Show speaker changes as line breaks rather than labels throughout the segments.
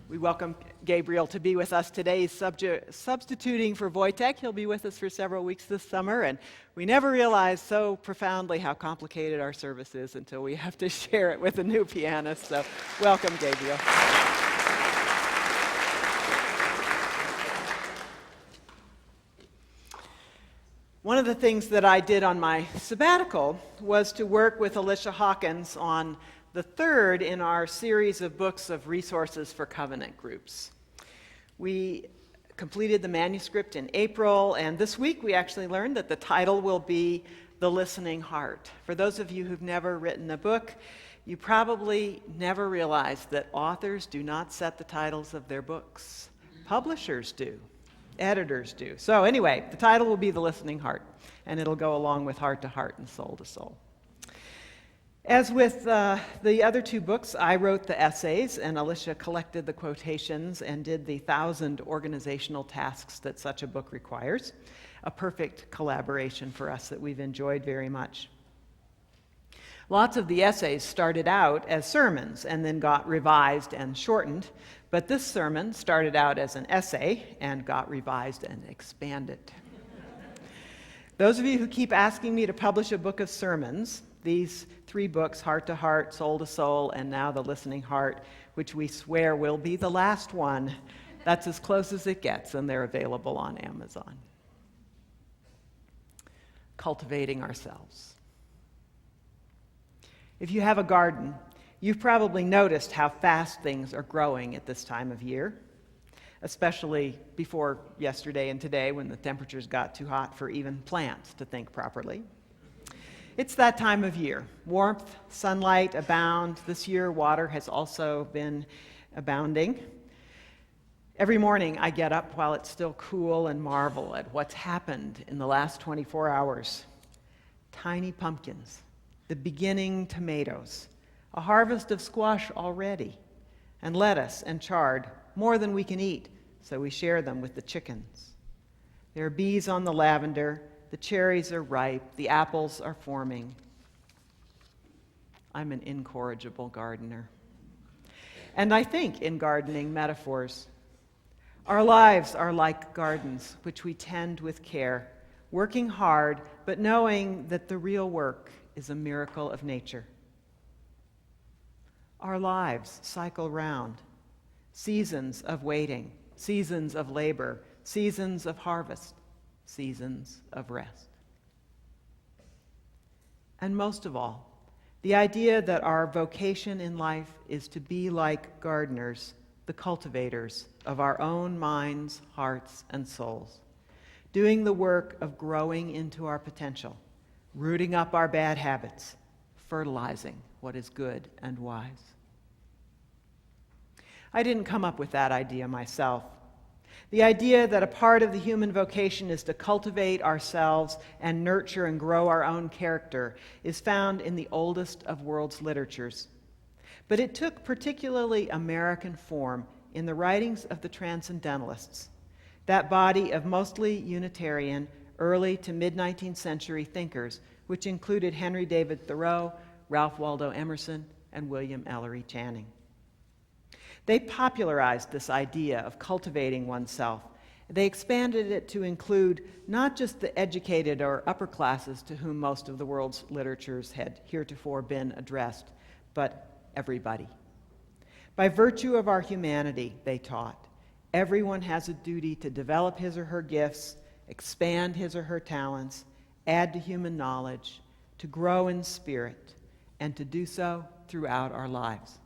We welcome Gabriel to be with us today. He's substituting for Wojtek. He'll be with us for several weeks this summer, and we never realize so profoundly how complicated our service is until we have to share it with a new pianist. So welcome, Gabriel. One of the things that I did on my sabbatical was to work with Alicia Hawkins on the third in our series of books of resources for covenant groups. We completed the manuscript in April, and this week we actually learned that the title will be The Listening Heart. For those of you who've never written a book, you probably never realized that authors do not set the titles of their books. Publishers do. Editors do. So anyway, the title will be The Listening Heart, and it'll go along with Heart to Heart and Soul to Soul. As with the other two books, I wrote the essays, and Alicia collected the quotations and did the 1,000 organizational tasks that such a book requires. A perfect collaboration for us that we've enjoyed very much. Lots of the essays started out as sermons and then got revised and shortened, but this sermon started out as an essay and got revised and expanded. Those of you who keep asking me to publish a book of sermons, these 3 books, Heart to Heart, Soul to Soul, and now The Listening Heart, which we swear will be the last one, that's as close as it gets, and they're available on Amazon. Cultivating Ourselves. If you have a garden, you've probably noticed how fast things are growing at this time of year, especially before yesterday and today when the temperatures got too hot for even plants to think properly. It's that time of year. Warmth, sunlight abound. This year, water has also been abounding. Every morning, I get up while it's still cool and marvel at what's happened in the last 24 hours. Tiny pumpkins, the beginning tomatoes, a harvest of squash already, and lettuce and chard, more than we can eat, so we share them with the chickens. There are bees on the lavender. The cherries are ripe, the apples are forming. I'm an incorrigible gardener. And I think in gardening metaphors. Our lives are like gardens, which we tend with care, working hard, but knowing that the real work is a miracle of nature. Our lives cycle round. Seasons of waiting, seasons of labor, seasons of harvest, seasons of rest. And most of all, the idea that our vocation in life is to be like gardeners, the cultivators of our own minds, hearts, and souls, doing the work of growing into our potential, rooting up our bad habits, fertilizing what is good and wise. I didn't come up with that idea myself. The idea that a part of the human vocation is to cultivate ourselves and nurture and grow our own character is found in the oldest of world's literatures. But it took particularly American form in the writings of the Transcendentalists, that body of mostly Unitarian, early to mid-19th century thinkers, which included Henry David Thoreau, Ralph Waldo Emerson, and William Ellery Channing. They popularized this idea of cultivating oneself. They expanded it to include not just the educated or upper classes to whom most of the world's literatures had heretofore been addressed, but everybody. By virtue of our humanity, they taught, everyone has a duty to develop his or her gifts, expand his or her talents, add to human knowledge, to grow in spirit, and to do so throughout our lives.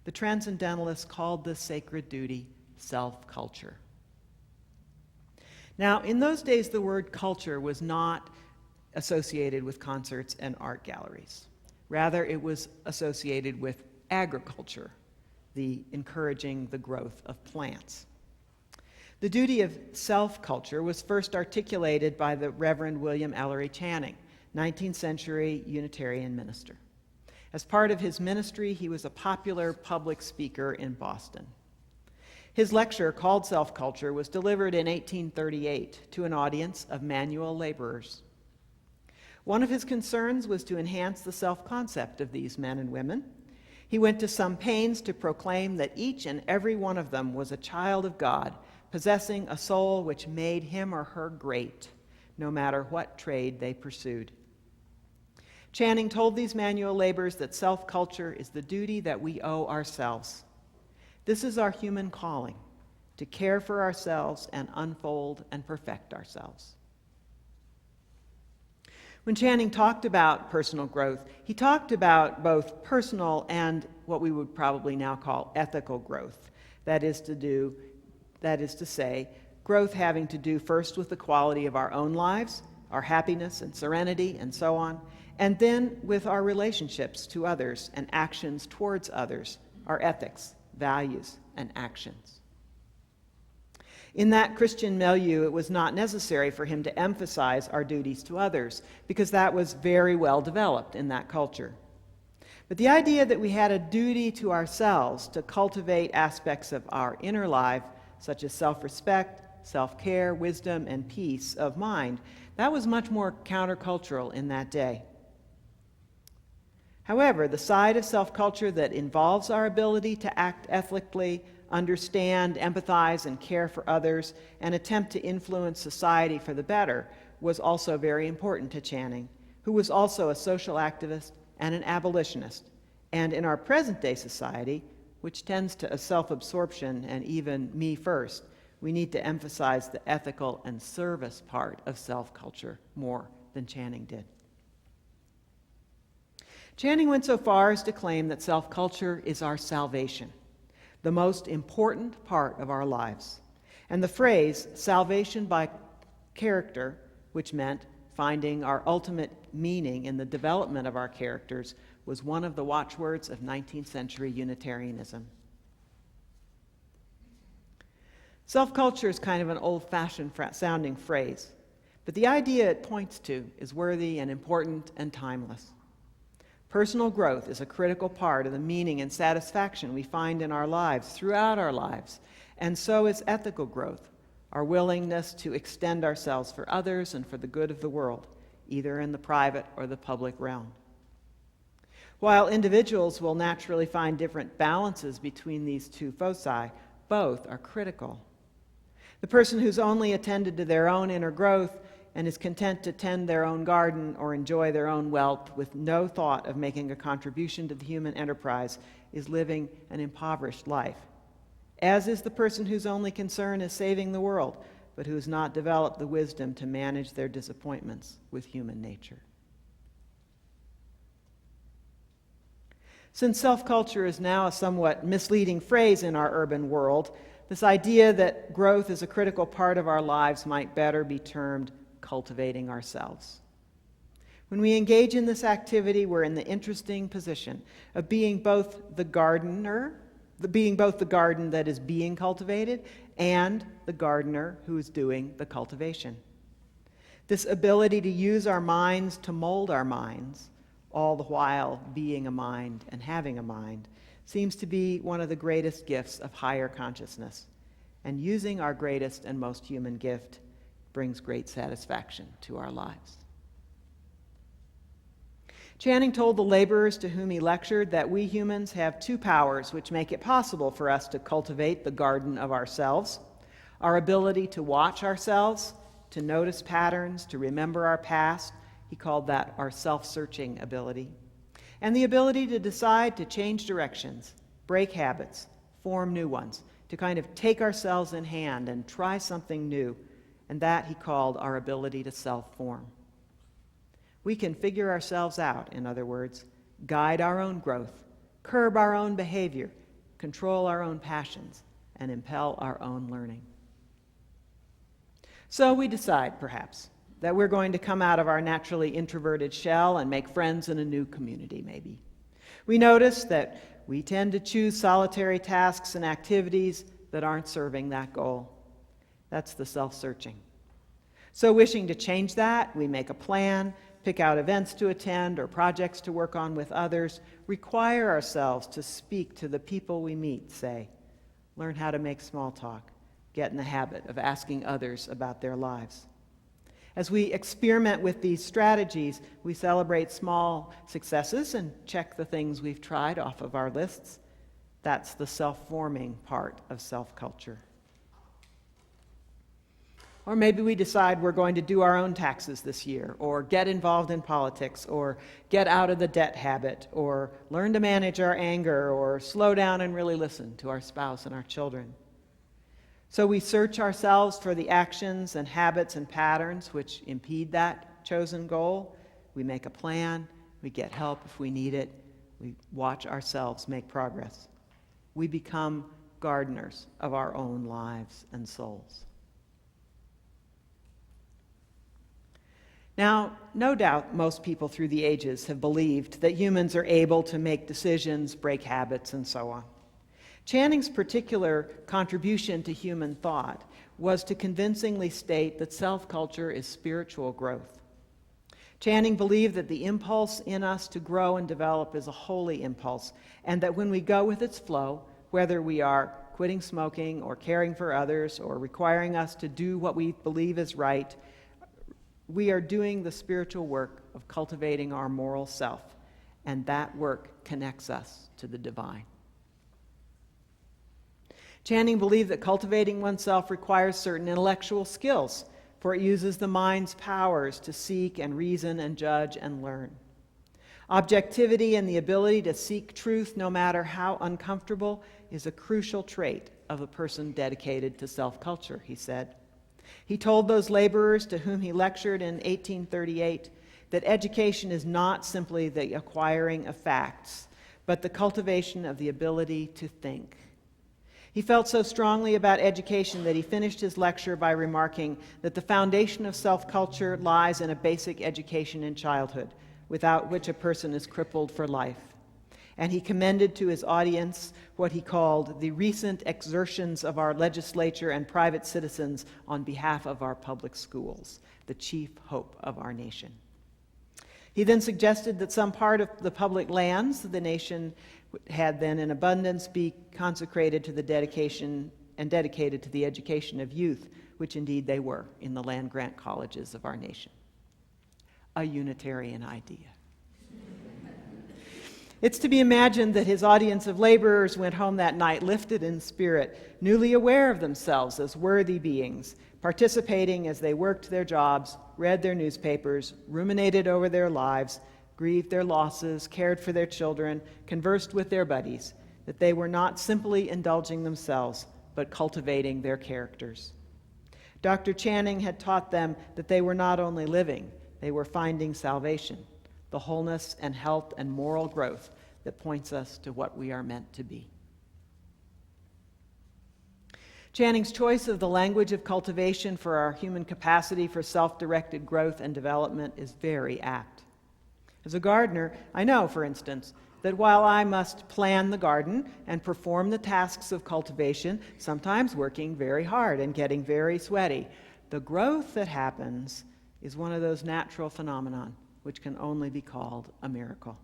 The Transcendentalists called this sacred duty self-culture. Now, in those days, the word culture was not associated with concerts and art galleries. Rather, it was associated with agriculture, the encouraging the growth of plants. The duty of self-culture was first articulated by the Reverend William Ellery Channing, 19th century Unitarian minister. As part of his ministry, he was a popular public speaker in Boston. His lecture, called Self-Culture, was delivered in 1838 to an audience of manual laborers. One of his concerns was to enhance the self-concept of these men and women. He went to some pains to proclaim that each and every one of them was a child of God, possessing a soul which made him or her great, no matter what trade they pursued. Channing told these manual laborers that self-culture is the duty that we owe ourselves. This is our human calling, to care for ourselves and unfold and perfect ourselves. When Channing talked about personal growth, he talked about both personal and what we would probably now call ethical growth. That is to say, growth having to do first with the quality of our own lives, our happiness and serenity and so on, and then with our relationships to others and actions towards others, our ethics, values, and actions. In that Christian milieu, it was not necessary for him to emphasize our duties to others, because that was very well developed in that culture. But the idea that we had a duty to ourselves to cultivate aspects of our inner life, such as self-respect, self-care, wisdom, and peace of mind, that was much more countercultural in that day. However, the side of self-culture that involves our ability to act ethically, understand, empathize, and care for others, and attempt to influence society for the better was also very important to Channing, who was also a social activist and an abolitionist. And in our present-day society, which tends to a self-absorption and even me first, we need to emphasize the ethical and service part of self-culture more than Channing did. Channing went so far as to claim that self-culture is our salvation, the most important part of our lives. And the phrase, salvation by character, which meant finding our ultimate meaning in the development of our characters, was one of the watchwords of 19th century Unitarianism. Self-culture is kind of an old-fashioned sounding phrase, but the idea it points to is worthy and important and timeless. Personal growth is a critical part of the meaning and satisfaction we find in our lives, throughout our lives, and so is ethical growth, our willingness to extend ourselves for others and for the good of the world, either in the private or the public realm. While individuals will naturally find different balances between these two foci, both are critical. The person who's only attended to their own inner growth and is content to tend their own garden or enjoy their own wealth with no thought of making a contribution to the human enterprise is living an impoverished life, as is the person whose only concern is saving the world, but who has not developed the wisdom to manage their disappointments with human nature. Since self-culture is now a somewhat misleading phrase in our urban world, this idea that growth is a critical part of our lives might better be termed cultivating ourselves. When we engage in this activity, we're in the interesting position of being both the garden that is being cultivated and the gardener who is doing the cultivation. This ability to use our minds to mold our minds, all the while being a mind and having a mind, seems to be one of the greatest gifts of higher consciousness. And using our greatest and most human gift brings great satisfaction to our lives. Channing told the laborers to whom he lectured that we humans have two powers which make it possible for us to cultivate the garden of ourselves: our ability to watch ourselves, to notice patterns, to remember our past. He called that our self-searching ability. And the ability to decide to change directions, break habits, form new ones, to kind of take ourselves in hand and try something new. And that he called our ability to self-form. We can figure ourselves out, in other words, guide our own growth, curb our own behavior, control our own passions, and impel our own learning. So we decide, perhaps, that we're going to come out of our naturally introverted shell and make friends in a new community, maybe. We notice that we tend to choose solitary tasks and activities that aren't serving that goal. That's the self-searching. So wishing to change that, we make a plan, pick out events to attend or projects to work on with others, require ourselves to speak to the people we meet, say, learn how to make small talk, get in the habit of asking others about their lives. As we experiment with these strategies, we celebrate small successes and check the things we've tried off of our lists. That's the self-forming part of self-culture. Or maybe we decide we're going to do our own taxes this year, or get involved in politics, or get out of the debt habit, or learn to manage our anger, or slow down and really listen to our spouse and our children. So we search ourselves for the actions and habits and patterns which impede that chosen goal. We make a plan. We get help if we need it. We watch ourselves make progress. We become gardeners of our own lives and souls. Now, no doubt most people through the ages have believed that humans are able to make decisions, break habits, and so on. Channing's particular contribution to human thought was to convincingly state that self-culture is spiritual growth. Channing believed that the impulse in us to grow and develop is a holy impulse, and that when we go with its flow, whether we are quitting smoking or caring for others or requiring us to do what we believe is right, we are doing the spiritual work of cultivating our moral self, and that work connects us to the divine. Channing believed that cultivating oneself requires certain intellectual skills, for it uses the mind's powers to seek and reason and judge and learn. Objectivity and the ability to seek truth, no matter how uncomfortable, is a crucial trait of a person dedicated to self-culture, he said. He told those laborers to whom he lectured in 1838 that education is not simply the acquiring of facts, but the cultivation of the ability to think. He felt so strongly about education that he finished his lecture by remarking that the foundation of self-culture lies in a basic education in childhood, without which a person is crippled for life. And he commended to his audience what he called the recent exertions of our legislature and private citizens on behalf of our public schools, the chief hope of our nation. He then suggested that some part of the public lands the nation had then in abundance be consecrated to the dedication and dedicated to the education of youth, which indeed they were in the land-grant colleges of our nation. A Unitarian idea. It's to be imagined that his audience of laborers went home that night lifted in spirit, newly aware of themselves as worthy beings, participating as they worked their jobs, read their newspapers, ruminated over their lives, grieved their losses, cared for their children, conversed with their buddies, that they were not simply indulging themselves, but cultivating their characters. Dr. Channing had taught them that they were not only living, they were finding salvation, the wholeness and health and moral growth that points us to what we are meant to be. Channing's choice of the language of cultivation for our human capacity for self-directed growth and development is very apt. As a gardener, I know, for instance, that while I must plan the garden and perform the tasks of cultivation, sometimes working very hard and getting very sweaty, the growth that happens is one of those natural phenomena which can only be called a miracle.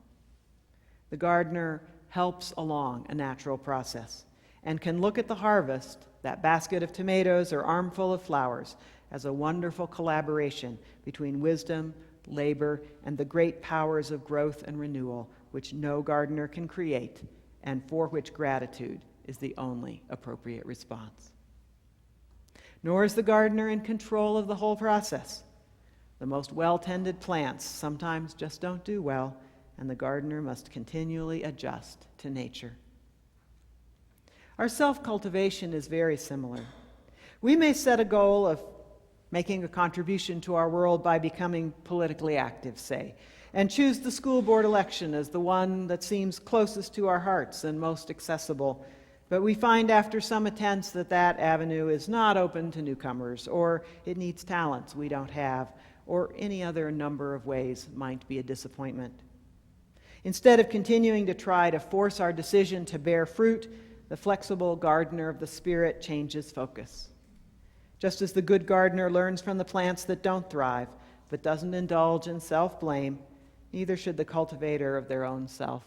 The gardener helps along a natural process and can look at the harvest, that basket of tomatoes or armful of flowers, as a wonderful collaboration between wisdom, labor, and the great powers of growth and renewal which no gardener can create and for which gratitude is the only appropriate response. Nor is the gardener in control of the whole process. The most well-tended plants sometimes just don't do well, and the gardener must continually adjust to nature. Our self-cultivation is very similar. We may set a goal of making a contribution to our world by becoming politically active, say, and choose the school board election as the one that seems closest to our hearts and most accessible. But we find after some attempts that that avenue is not open to newcomers, or it needs talents we don't have, or any other number of ways might be a disappointment. Instead of continuing to try to force our decision to bear fruit, the flexible gardener of the Spirit changes focus. Just as the good gardener learns from the plants that don't thrive, but doesn't indulge in self-blame, neither should the cultivator of their own self.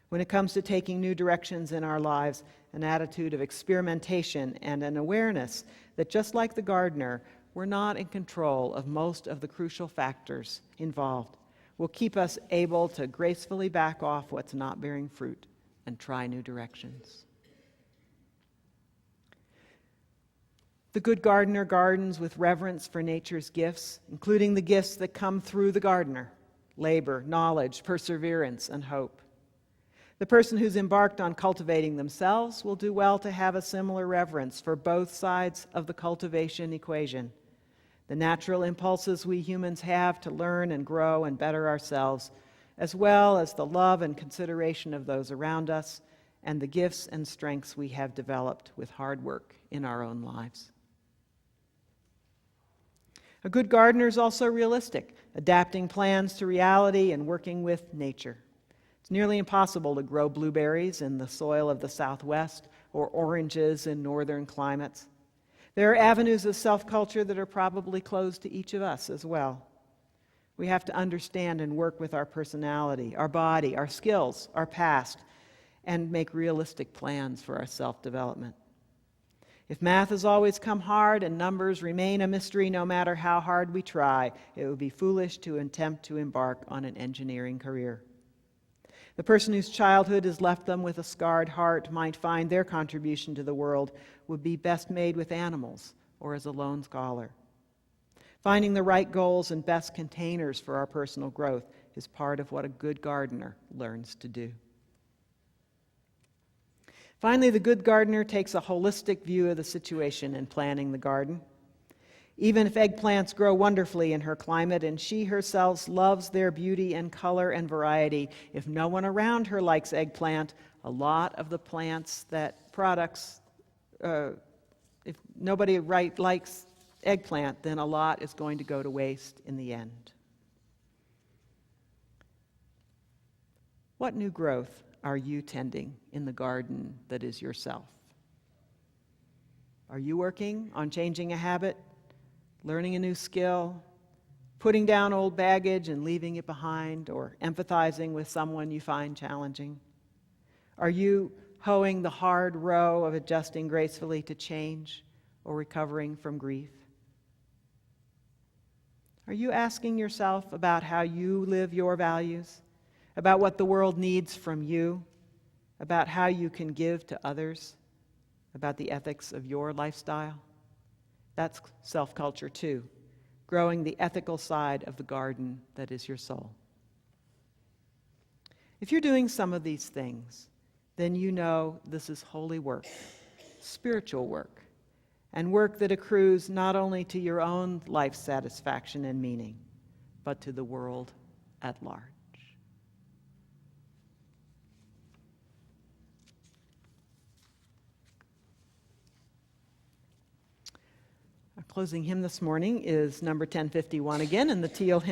When it comes to taking new directions in our lives, an attitude of experimentation and an awareness that just like the gardener, we're not in control of most of the crucial factors involved, will keep us able to gracefully back off what's not bearing fruit and try new directions. The good gardener gardens with reverence for nature's gifts, including the gifts that come through the gardener: labor, knowledge, perseverance, and hope. The person who's embarked on cultivating themselves will do well to have a similar reverence for both sides of the cultivation equation: the natural impulses we humans have to learn and grow and better ourselves, as well as the love and consideration of those around us, and the gifts and strengths we have developed with hard work in our own lives. A good gardener is also realistic, adapting plans to reality and working with nature. It's nearly impossible to grow blueberries in the soil of the Southwest or oranges in northern climates. There are avenues of self-culture that are probably closed to each of us as well. We have to understand and work with our personality, our body, our skills, our past, and make realistic plans for our self-development. If math has always come hard and numbers remain a mystery no matter how hard we try, it would be foolish to attempt to embark on an engineering career. The person whose childhood has left them with a scarred heart might find their contribution to the world would be best made with animals or as a lone scholar. Finding the right goals and best containers for our personal growth is part of what a good gardener learns to do. Finally, the good gardener takes a holistic view of the situation in planning the garden. Even if eggplants grow wonderfully in her climate and she herself loves their beauty and color and variety, if no one around her likes eggplant, a lot of the plants if nobody likes eggplant, then a lot is going to go to waste in the end. What new growth are you tending in the garden that is yourself? Are you working on changing a habit, learning a new skill, putting down old baggage and leaving it behind, or empathizing with someone you find challenging? Are you hoeing the hard row of adjusting gracefully to change or recovering from grief? Are you asking yourself about how you live your values, about what the world needs from you, about how you can give to others, about the ethics of your lifestyle? That's self-culture too, growing the ethical side of the garden that is your soul. If you're doing some of these things, then you know this is holy work, spiritual work, and work that accrues not only to your own life satisfaction and meaning, but to the world at large. Our closing hymn this morning is number 1051 again in the Teal hymn.